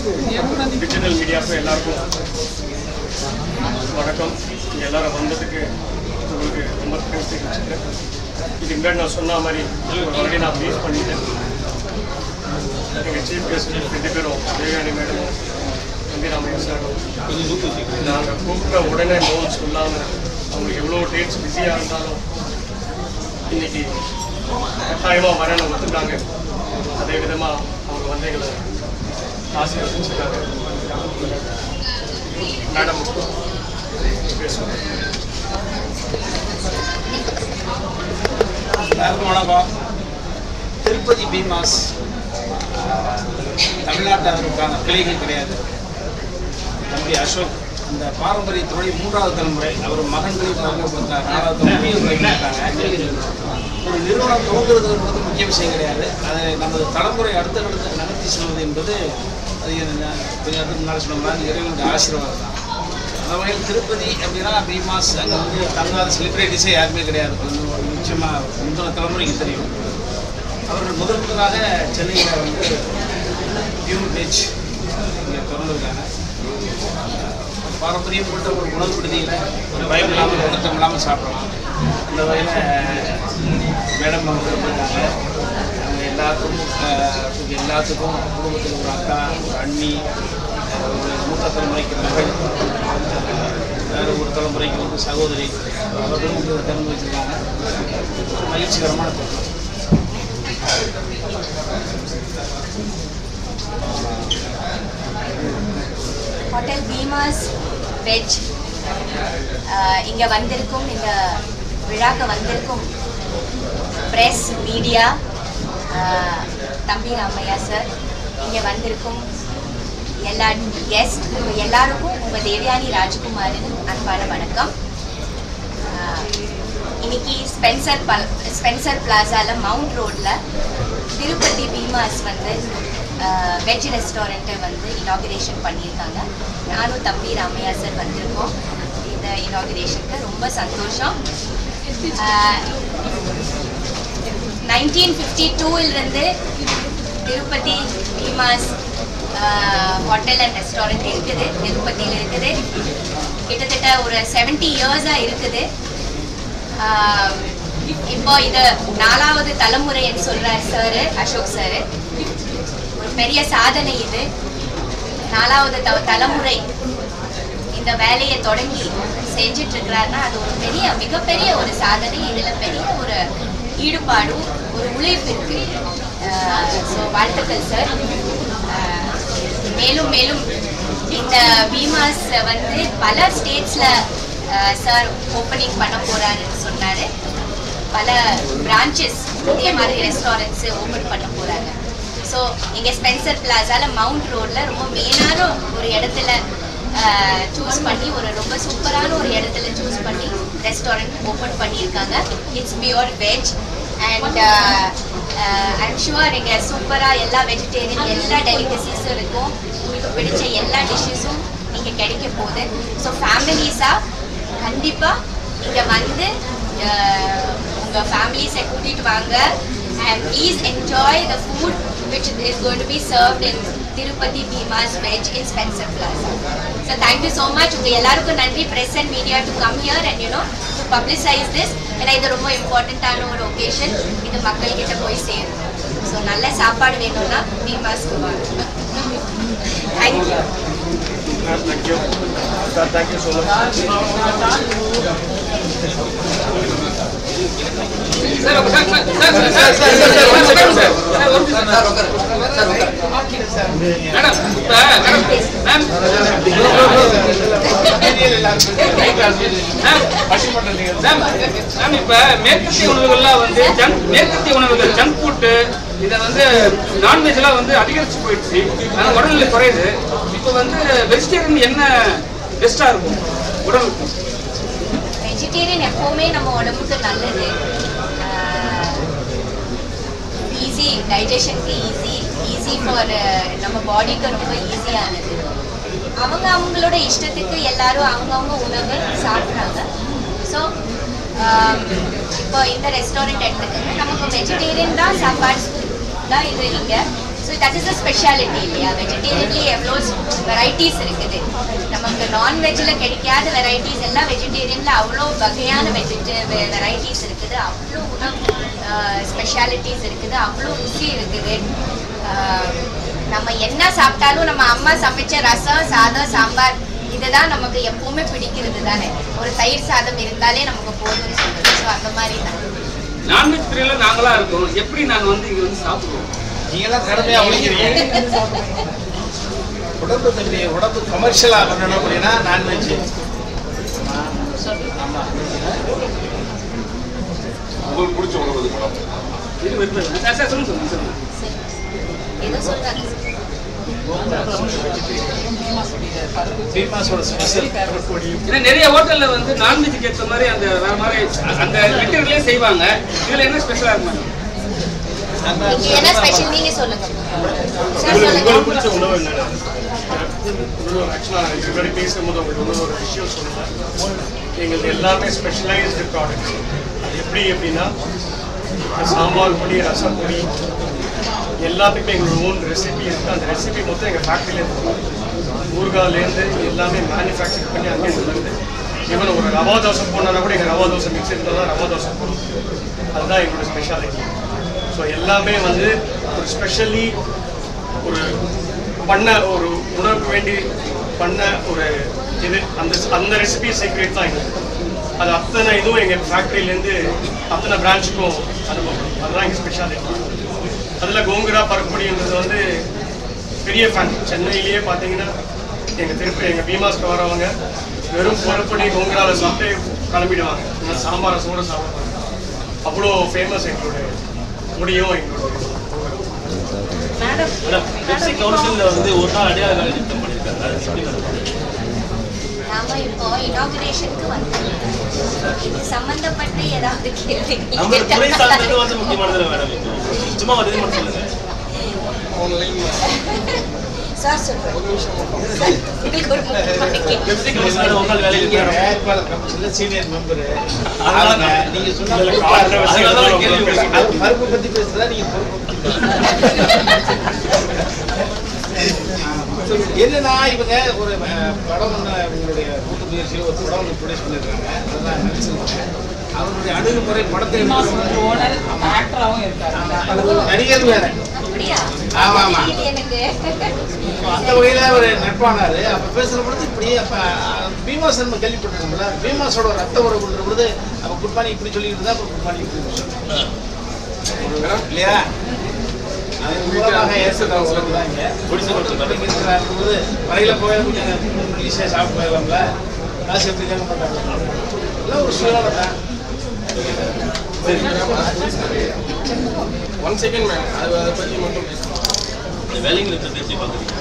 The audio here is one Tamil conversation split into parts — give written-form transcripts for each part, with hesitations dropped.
டிஜிட்டல் மீடியாவுக்கு எல்லாருக்கும் வணக்கம். இங்கே எல்லாரும் வந்ததுக்கு உங்களுக்கு ரொம்ப தேங்க்ஸ் தெரிவிச்சுக்கிறேன். இதுக்கு முன்னாடி நான் சொன்ன மாதிரி ஆல்ரெடி நான் ஃபேஸ் பண்ணிட்டேன். எங்கள் சீஃப் கெஸ்ட் 2 பேரும் தேவயானி மேடமும் நம்பிராமையா சாரும் நாங்கள் கூப்பிட்ட உடனே நோன் சொல்லாமல் அவங்க எவ்வளோ டேட்ஸ் பிஸியாக இருந்தாலும் இன்னைக்கு கட்டாயமாக வரணும் வந்துட்டாங்க. அதே விதமாக அவங்க வந்து எங்களை ஆசீர்வதிச்சிருக்காங்க. மேடம் பேசுவாங்க. எல்லாருக்கும் வணக்கம். திருப்பதி பீமாஸ் தமிழ்நாட்டில் அதற்கான கிளைகள் கிடையாது. தம்பி அசோக் அந்த பாரம்பரியத்துடைய 3வது தலைமுறை, அவர் மகன்களையும் 4வது தலைமுறை. ஒரு நிறுவனம் தோன்றுறது என்பது முக்கிய விஷயம் கிடையாது. அதை நமது தலைமுறை அடுத்தடுத்து நடத்தி செல்வது என்பது அது முன்னாடி சொன்ன மாதிரி இறைவனுடைய ஆசீர்வாதம் தான். அந்த வகையில் திருப்பதி அப்படின்னா பீமாஸ் அங்கே வந்து தங்காத செலிப்ரிட்டிஸே யாருமே கிடையாது. நிச்சயமாக முந்தின தலைமுறைக்கு தெரியும். அவர்கள் முதலாக சென்னையில் வந்து பியூர் வெஜ் இங்கே திறந்துருக்காங்க. பாரம்பரியப்பட்ட ஒரு உணவு விடுதியில் ஒரு பயம் இல்லாமல் பதட்டம் இல்லாமல் சாப்பிடலாம். இந்த வகையில் மேடம் அவங்க இருக்காங்க. அவங்க எல்லாத்துக்கும் குடும்பத்தில் ஒரு அக்கா, ஒரு அண்ணி, ஒரு மூத்த தலைமுறைக்கு மகள், வேறு ஒரு தலைமுறைக்கு வந்து சகோதரி, அவர்களும் வந்து திறந்து வச்சுருக்காங்க. மகிழ்ச்சிகரமான தருணம். ஹோட்டல் பீமாஸ் வெஜ் இங்கே வந்திருக்கும், இந்த விழாக்கு வந்திருக்கும் ப்ரெஸ் மீடியா, தம்பி ராமையா சார், இங்கே வந்திருக்கும் எல்லா கெஸ்ட் எல்லாருக்கும் உங்கள் தேவயானி ராஜ்குமாரின் அன்பான வணக்கம். இன்னைக்கு ஸ்பென்சர் பிளாசாவில் மவுண்ட் ரோடில் திருப்பதி பீமாஸ் வந்து வெஜ் ரெஸ்டாரண்ட்டை வந்து இனாகுரேஷன் பண்ணியிருக்காங்க. நானும் தம்பி ராமையா சார் வந்திருக்கோம் இந்த இனாகுரேஷனுக்கு. ரொம்ப சந்தோஷம். 1952 Tirupati Bheema's hotel and restaurant இருக்குது, திருப்பதியில் இருக்குது. கிட்டத்தட்ட ஒரு 70 இயர்ஸாக இருக்குது. இப்போ இது 4வது தலைமுறைன்னு சொல்கிறார் சார், அசோக் சார். ஒரு பெரிய சாதனை இது. 4வது தலைமுறை இந்த வேலையை தொடங்கி செஞ்சிட்டு இருக்கிறாருன்னா அது ஒரு மிகப்பெரிய ஒரு சாதனை. இதில் பெரிய ஒரு ஈடுபாடும் ஒரு உழைப்பு இருக்கு. ஸோ வாழ்த்துக்கள் சார். மேலும் மேலும் இந்த பீமாஸ் வந்து பல ஸ்டேட்ஸில் சார் ஓப்பனிங் பண்ண போகிறாருன்னு சொன்னார். பல பிரான்ச்சஸ் இதே மாதிரி ரெஸ்டாரண்ட்ஸு ஓப்பன் பண்ண போகிறாங்க. ஸோ இங்கே ஸ்பென்சர் பிளாசாவில் மவுண்ட் ரோடில் ரொம்ப மெயினான ஒரு இடத்துல சூஸ் பண்ணி, ஒரு ரொம்ப சூப்பரான ஒரு இடத்துல சூஸ் பண்ணி ரெஸ்டாரண்ட் ஓப்பன் பண்ணியிருக்காங்க. It's pure veg and I'm sure இங்கே சூப்பராக எல்லா வெஜிடேரியன் எல்லா டெலிகசிஸும் இருக்கும். உங்களுக்கு பிடிச்ச எல்லா டிஷ்ஷஸும் இங்கே கிடைக்க போகுது. ஸோ ஃபேமிலிஸாக கண்டிப்பாக இங்கே வந்து உங்கள் ஃபேமிலிஸை கூட்டிகிட்டு வாங்க and please enjoy the food which is going to be served in Tirupati Bhimas Veg in Spencer Plaza. So thank you so much. உங்க எல்லாருக்கும் நன்றி, press and media to come here and to publicize this. ஏன்னா இது ரொம்ப இம்பார்ட்டண்ட்டான ஒரு ஒகேஷன். இது மக்கள் கிட்ட போய் சேரும். ஸோ நல்ல சாப்பாடு வேணும்னா பீமாஸ்க்கு வாங்க. Thank you. Thank you. Sir, thank you so much. மேற்கத்திய உணவுகள்லாம் வந்து மேற்கத்திய உணவுகள் ஜங்க் ஃபுட்டு இதை வந்து நான்வெஜ்லாம் வந்து அதிகரிச்சு போயிடுச்சு. ஆனால் உடல்நிலை குறையுது. இப்போ வந்து வெஜிடேரியன் என்ன பெஸ்ட்டாக இருக்கும் உடம்புக்கு? வெஜிடேரியன் எப்போவுமே நம்ம உடம்புக்கு நல்லது. ஈஸி டைஜஷனுக்கு ஈஸி ஃபார் நம்ம பாடிக்கு ரொம்ப ஈஸியானது. அவங்களோட இஷ்டத்துக்கு எல்லாரும் அவங்கவுங்க உணவு சாப்பிட்றாங்க. ஸோ இப்போ இந்த ரெஸ்டாரண்ட் எடுத்துக்கோங்க, நமக்கு வெஜிடேரியன் தான் சாப்பாடு தான் இது இங்கே. So that is a speciality இல்லையா. வெஜிடேரியன்லேயே எவ்வளோ வெரைட்டிஸ் இருக்குது. நமக்கு நான்வெஜ்ஜில் கிடைக்காத வெரைட்டிஸ் எல்லாம் வெஜிடேரியனில் அவ்வளோ வகையான வெரைட்டிஸ் இருக்குது. அவ்வளோ உணவு ஸ்பெஷாலிட்டிஸ் இருக்குது. அவ்வளோ ருசி இருக்குது. நம்ம என்ன சாப்பிட்டாலும் நம்ம அம்மா சமைச்ச ரசம், சாதம், சாம்பார் இதுதான் நமக்கு எப்பவுமே பிடிக்கிறது தானே. ஒரு தயிர் சாதம் இருந்தாலே நமக்கு போதும்னு சொல்லுது. ஸோ அந்த மாதிரி தான். நான்வெஜ் பிரியல நாங்களா இருக்கோம். எப்படி நாங்கள் வந்து இங்கே வந்து சாப்பிடுவோம்? நீங்களாம் திறமையா உழைக்கிறீங்க. உடம்பு கமர்ஷியலா பண்ணணும் அப்படின்னா நான்வெஜ். ஆமா, உங்களுக்கு பிடிச்ச உணவு இது மேடம்? சொல்லுங்க. ஏதோ சொல்றாங்க. ஏன்னா நிறைய ஹோட்டல்ல வந்து நான்வெஜ்க்கு ஏற்ற மாதிரி அந்த வேற மாதிரி அந்த மெட்டீரியலே செய்வாங்க. இதுல என்ன ஸ்பெஷலா இருக்கும்? என்ன ஸ்பெஷல் நீங்க சொல்லுங்க. உங்களுக்கு பிடிச்ச உணவு என்னன்னா? ஆக்சுவலாக இதுவரை பேசும்போது உங்களுக்கு ஒரு விஷயம் சொல்லுவேன். எங்களுக்கு எல்லாமே ஸ்பெஷலைஸ்டு ப்ராடக்ட்ஸ். அது எப்படின்னா சாம்பார் பொடி, ரசம் பொடி எல்லாத்துக்குமே எங்களோட ஓன் ரெசிபி இருக்குது. அந்த ரெசிபி மொத்தம் எங்கள் ஃபேக்ட்ரியிலேருந்து ஊறுகாலேருந்து எல்லாமே மேனுஃபேக்சர் பண்ணி அங்கே இருக்குது. ஈவன் ஒரு ரவா தோசை போனால் கூட எங்கள் ரவா தோசை மிக்ஸ் இருந்தால் தான் ரவா தோசை போடும். அதுதான் எங்களோட ஸ்பெஷாலிட்டி. ஸோ எல்லாமே வந்து ஒரு ஸ்பெஷலி ஒரு பண்ண ஒரு உணவுக்கு வேண்டி பண்ண ஒரு இது அந்த ரெசிபி சீக்ரெட் தான் எங்களுக்கு. அது அத்தனை இதுவும் எங்கள் ஃபேக்ட்ரியிலேருந்து அத்தனை பிரான்ச்சுக்கும் அனுபவம். அதுதான் எங்கள் ஸ்பெஷாலிட்டி. அதில் கோங்குரா பருப்புடின்றது வந்து பெரிய ஃபேன். சென்னையிலேயே பார்த்தீங்கன்னா எங்கள் பீமாஸ்க்கு வரவங்க வெறும் பருப்படி கோங்குராவில் சாப்பிட்டு கிளம்பிடுவாங்க. ஆனால் சாம்பாரை சூட சாப்பிடுவாங்க. அவ்வளோ ஃபேமஸ் எங்களுடைய முடியும். எங்களுடைய பெப்சி கவுன்சிலில் வந்து ஒரு நாள் அடையாள வேலை திட்டம் பண்ணியிருக்காங்க. நாம இப்போ இனாகுரேஷனுக்கு வந்தோம். இது சம்பந்தப்பட்ட ஏதாவது கேள்வி நம்ம துறை சார்ந்தது வந்து முக்கியமானது மேடம். சும்மா ஒரு இது மட்டும் சொல்லுங்க. சார் சொல்றேன். உங்களுக்கு ஒரு முக்கியமான கேள்வி. பெப்சி கவுன்சிலில் ஒரு நாள் வேலை இருக்கிற சீனியர் மெம்பர் நீங்க சொன்ன பருப்பு பத்தி பேசுறதா நீங்க என்னன்னா இவங்க ஒரு படம் உங்களுடைய கூட்டு முயற்சியில் ஒரு படம் ஒன்று ப்ரொடியூஸ் பண்ணியிருக்காங்க. அதுதான் நடிச்சிருக்காங்க. அவருடைய அணுகுமுறை படத்தை நடிகர் வேற. ஆமா ஆமா, அந்த வகையில அவர் நட்பானாரு. அப்ப பேசுற பொழுது இப்படி அப்ப பீமாஸ் நம்ம கேள்விப்பட்டிருக்கோம்ல, பீமாஸோட ரத்த உறவுன்ற பொழுது அப்ப குட் மார்னிங் இப்படி சொல்லிட்டு இருந்தா அப்புறம் குட் மார்னிங் இல்லையா? வரையில போய் ஈஸியாக சாப்பிட்டு போயிடலாம்ல. காசு எப்படி கேட்க மாட்டாங்க. எல்லாம் ஒரு சூழலை தான். ஒன் செகண்ட் மேம், அதை பற்றி மட்டும் பேசணும். இந்த வேலை நிறுத்தத்தை எப்படி பார்க்குறீங்க?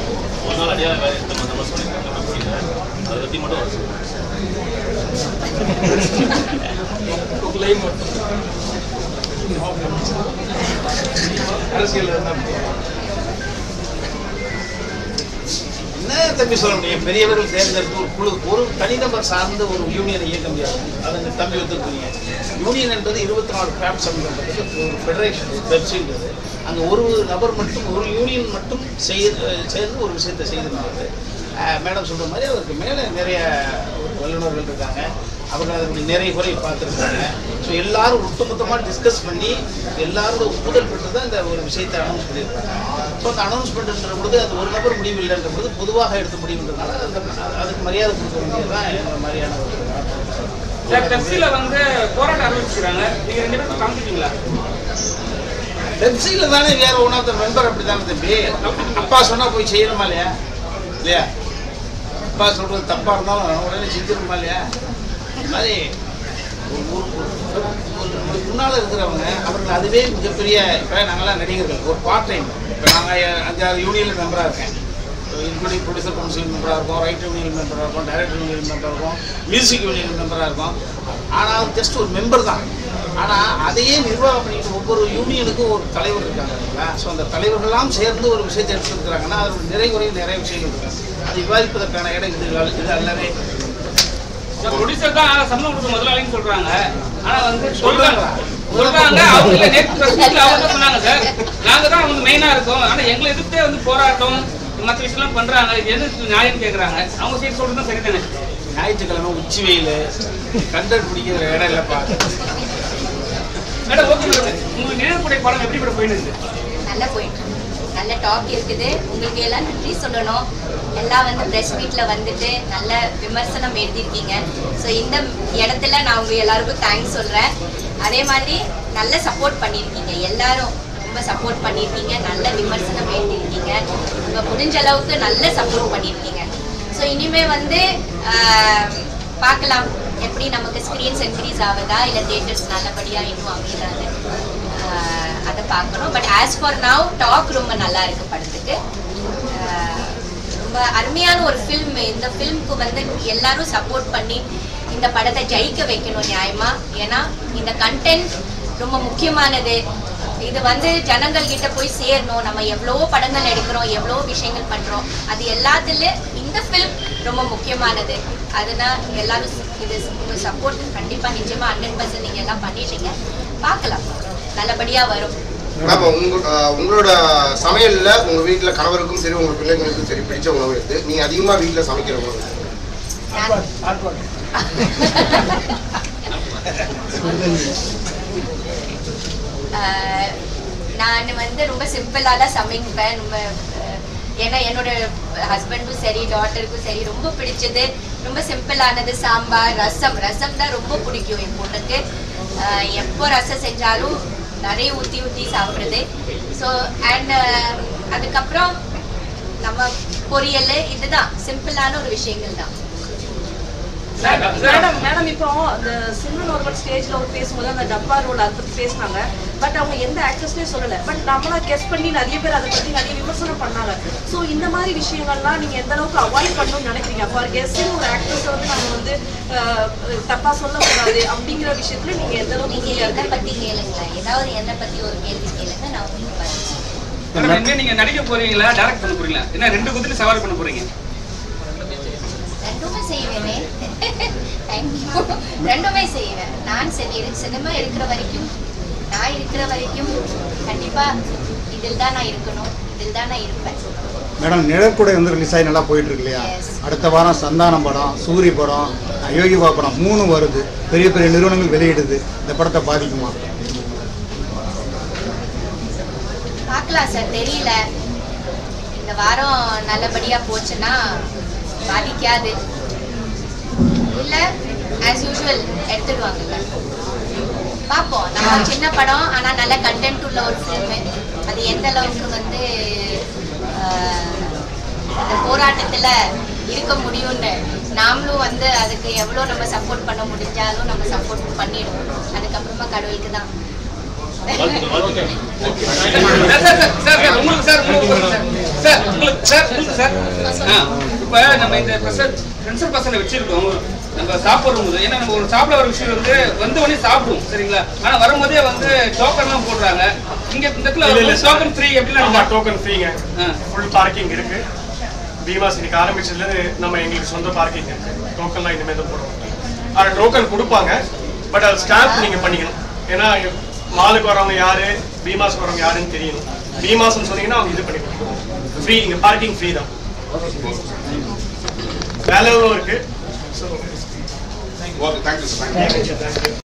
ஒரு நாள் அடையாள வேலை நிறுத்தம் அந்த மாதிரி சொல்லியிருக்காங்க பெப்சியில். அதை பற்றி மட்டும் அரசியல் என்ன தம்பி சொல்ல முடியும்? பெரியவர்கள் தேர்ந்தெடுத்து ஒரு குழு, ஒரு தனிநபர் சார்ந்த ஒரு யூனியனை இயக்க முடியாது. அதை தம்பி ஒத்துக்கிறீங்க. யூனியன் என்பது 24 கிராஃப்ட் சம்பந்தப்பட்டது ஒரு ஃபெடரேஷன். பெப்சின்றது அங்கே ஒரு நபர் மட்டும், ஒரு யூனியன் மட்டும் சேர்ந்து ஒரு விஷயத்தை செய்திருந்தாரு. மேடம் சொல்கிற மாதிரி அவருக்கு மேலே நிறைய வல்லுநர்கள் இருக்காங்க. அவங்க அதனுடைய நிறைய குறை பார்த்துருக்காங்க. ஸோ எல்லாரும் ஒட்டுமொத்தமாக டிஸ்கஸ் பண்ணி எல்லாரோட ஒப்புதல் பெற்று தான் இந்த ஒரு விஷயத்தை அனௌன்ஸ் பண்ணியிருக்காங்க. ஸோ அந்த அனௌன்ஸ்மெண்ட்ன்ற பொழுது அது ஒரு நபர் முடிவு இல்லைன்ற பொழுது பொதுவாக எடுத்த முடிவுன்றதுனால அதுக்கு மரியாதை கொடுக்க வேண்டியதுதான் இந்த மாதிரியான ஒரு பெப்சியில் வந்து போராட்டம் அறிவிச்சுக்கிறாங்க. நீங்கள் 2 பேரும் காமிச்சிட்டீங்களா? பெப்சியில் தானே வேற ஒன் ஆஃப் த மெம்பர் அப்படி தானே தம்பி. அப்பா சொன்னால் போய் செய்யணுமா இல்லையா? இல்லையா? அப்பா சொல்கிறது தப்பாக இருந்தாலும் உடனே செஞ்சிருமா இல்லையா? மாதிரி முன்னால் இருக்கிறவங்க அவர்கள் அதுவே மிகப்பெரிய. இப்போ நாங்கள்லாம் நடிகர்கள், ஒரு பார்ட் டைம். இப்போ நாங்கள் 5-6 யூனியனில் மெம்பராக இருக்கேன். இன்க்ளூடிங் ப்ரொடியூசர் கவுன்சில் மெம்பராக இருக்கும், ரைட்டர் யூனியன் மெம்பராக இருக்கும், டைரக்டர் யூனியன் மெம்பராக இருக்கும், மியூசிக் யூனியன் மெம்பராக இருக்கும். ஆனால் ஜஸ்ட் ஒரு மெம்பர் தான். ஆனால் அதையே நிர்வாகம் பண்ணிட்டு ஒவ்வொரு யூனியனுக்கும் ஒரு தலைவர் இருக்காங்க இல்லைங்களா? ஸோ அந்த தலைவர்களெல்லாம் சேர்ந்து ஒரு விஷயத்தை எடுத்துருக்கிறாங்கன்னா அதோட நிறைய விஷயங்கள் இருக்குது. அது விவாதிப்பதற்கான இடம் இது அல்லவே. ப்ரொடியூசர் தான் சம்பளம் கொடுக்க முதலாளின்னு சொல்றாங்க. ஆனா வந்து சொல்றாங்களா? சொல்றாங்க. அவங்க நேற்று பிரஸ் மீட்ல அவங்க தான் சொன்னாங்க சார், நாங்க தான் வந்து மெயினா இருக்கோம், ஆனா எங்களை எதிர்த்தே வந்து போராட்டம் மற்ற விஷயம்லாம் பண்றாங்க, இது எது நியாயம் கேட்கறாங்க. அவங்க சைடு சொல்றது சரிதானே? ஞாயிற்றுக்கிழமை உச்சி வெயில் கண்டல் பிடிக்கிற இடம் இல்லப்பா. மேடம் ஓகே மேடம், உங்களுக்கு நினைவுக்கூடிய படம் எப்படி கூட போயிட்டு இருக்கு? நல்லா போயிட்டு இருக்கு. நல்ல டாக் இருக்குது. உங்களுக்கு எல்லாம் நன்றி சொல்லணும். எல்லாம் வந்து ப்ரெஸ் மீட்ல வந்துட்டு நல்ல விமர்சனம் எழுதியிருக்கீங்க. ஸோ இந்த இடத்துல நான் உங்க எல்லாருக்கும் தேங்க்ஸ் சொல்றேன். அதே மாதிரி நல்ல சப்போர்ட் பண்ணியிருக்கீங்க, எல்லாரும் ரொம்ப சப்போர்ட் பண்ணியிருக்கீங்க, நல்ல விமர்சனம் எழுதியிருக்கீங்க, உங்க முடிஞ்ச அளவுக்கு நல்ல சப்போர்ட் பண்ணியிருக்கீங்க. ஸோ இனிமே வந்து பார்க்கலாம் எப்படி நமக்கு ஸ்க்ரீன்ஸ் இன்க்ரீஸ் ஆகுதா இல்லை தியேட்டர்ஸ் நல்லபடியாக இன்னும் அமைதாது, அதை பார்க்கணும். But as for now talk ரொம்ப நல்லா இருக்கு படத்துக்கு. ரொம்ப அருமையான ஒரு ஃபில்ம். இந்த ஃபில்முக்கு வந்து எல்லாரும் சப்போர்ட் பண்ணி இந்த படத்தை ஜெயிக்க வைக்கணும் நியாயமா. ஏன்னா இந்த கண்டென்ட் ரொம்ப முக்கியமானது. இது வந்து ஜனங்கள் கிட்ட போய் சேரணும். நம்ம எவ்வளவோ படங்கள் எடுக்கிறோம், எவ்வளவோ விஷயங்கள் பண்றோம், அது எல்லாத்துல இந்த ஃபில்ம் ரொம்ப முக்கியமானது. அதனால் எல்லாரும் இது உங்க சப்போர்ட் கண்டிப்பா நிச்சயமா 100% நீங்க எல்லாம் பண்ணிட்டீங்க. பார்க்கலாம், நல்லபடியா வரும். உங்களோட சமையல்ல உங்க வீட்டுல கணவருக்கும் சரி உங்க பிள்ளைங்களுக்கும் சரி பிடிச்ச உணவு எது? நீங்க அதிகமா வீட்டுல சமைக்கிற உணவு? நான் வந்து ரொம்ப சிம்பிளா தான் சமைப்பேன். ரொம்ப ஏன்னா என்னோட ஹஸ்பண்டும் சரி டாட்டருக்கும் சரி ரொம்ப பிடிச்சது ரொம்ப சிம்பிளானது சாம்பார், ரசம். ரசம் தான் ரொம்ப பிடிக்கும் என் பொண்ணுக்கு. எப்போ ரசம் செஞ்சாலும் நிறைய ஊற்றி சாப்பிடுறது. ஸோ அண்ட் அதுக்கப்புறம் நம்ம பொரியல், இதுதான் சிம்பிளான ஒரு விஷயங்கள் தான். மேடம் இப்போ அந்த சிம்ரன் ஒருவர் ஸ்டேஜ்ல ஒரு பேசும்போது அந்த டப்பா ரோல் அதை பத்தி பேசினாங்க. பட் அவங்க எந்த ஆக்டர்ஸ்னே சொல்லல. பட் நம்மளா கெஸ் பண்ணி நிறைய பேர் அதை பத்தி நிறைய விமர்சனம் பண்ணாங்க. ஸோ இந்த மாதிரி விஷயங்கள்லாம் நீங்க எந்த அளவுக்கு அவாய்ட் பண்ணணும்னு நினைக்கிறீங்க? ஃபார் கெஸ்டிங் ஒரு ஆக்டர்ஸை வந்து நம்ம வந்து தப்பா சொல்லக்கூடாது அப்படிங்கிற விஷயத்துல நீங்க எந்த அளவுக்கு நீங்க எதை பத்தி கேளுங்களா, ஏதாவது என்னை பத்தி ஒரு கேள்வி கேளுங்க, நான் உங்களுக்கு பதில். மேடம் நீங்க நடிக்க போறீங்களா, டைரக்ட் பண்ண போறீங்களா, என்ன ரெண்டு குதிரை சவாரி பண்ண போறீங்க? ரெண்டுமே செய்வேனே. தேங்க்யூ. ரெண்டுமே செய்வேன். நான் சினிமா இருக்கிற வரைக்கும், நான் இருக்கிற வரைக்கும் கண்டிப்பா இதில் தான் நான் இருக்கணும், இதில் தான் நான் இருப்பேன். மேடம் நிழற்குடை வந்து ரிலீஸ் ஆகி நல்லா போயிட்டு இருக்கு இல்லையா? அடுத்த வாரம் சந்தானம் படம், சூரி படம், யோகிபா படம் 3 வருது. பெரிய பெரிய நிறுவனங்கள் வெளியிடுது. இந்த படத்தை பாதிக்குமா? பார்க்கலாம் சார், தெரியல. இந்த வாரம் நல்லபடியா போச்சுன்னா பாதிக்காது, இல்ல ஆஸ் யூஷுவல் எடுத்துடுவாங்கல்ல. பார்ப்போம். நம்ம சின்ன படம் ஆனா நல்ல கண்டென்ட் உள்ள ஒரு ஃபிலிம். அது எந்த அளவுக்கு வந்து அந்த போராட்டத்துல இருக்க முடியும்னு நாமளும் வந்து அதுக்கு எவ்வளோ நம்ம சப்போர்ட் பண்ண முடிஞ்சாலும் நம்ம சப்போர்ட் பண்ணிடுவோம். அதுக்கப்புறமா கடவுளுக்கு தான். இப்ப நம்ம இந்த ஃப்ரெண்ட்ஸ் பர்சனை வச்சிருக்கோம். நம்ம சாப்பிடும் போது ஏன்னா நம்ம ஒரு சாப்பிட ஒரு விஷயம் வந்து வந்த உடனே சாப்பிடுவோம் சரிங்களா? ஆனா வரும்போதே வந்து டோக்கன் எல்லாம் போடுறாங்க. இங்க இந்த டோக்கன் ஃப்ரீ எப்படின்னா டோக்கன் ஃப்ரீங்க. ஃபுல் பார்க்கிங் இருக்கு. பீமாஸ் இன்னைக்கு ஆரம்பிச்சதுல நம்ம எங்களுக்கு சொந்த பார்க்கிங் இருக்கு. டோக்கன்லாம் இனிமேல் தான் போடுவோம். ஆனால் டோக்கன் கொடுப்பாங்க, பட் அது ஸ்டாம்ப் நீங்க பண்ணிக்கணும். ஏன்னா மாலுக்கு வரவங்க யாரு, பீமாஸ்க்கு வரவங்க யாருன்னு தெரியணும். பீமாஸ்ன்னு சொன்னீங்கன்னா அவங்க இது பண்ணிக்கணும். ஃப்ரீ, இங்க பார்க்கிங் ஃப்ரீ தான். வேலையும் இருக்கு. Okay, thank you sir.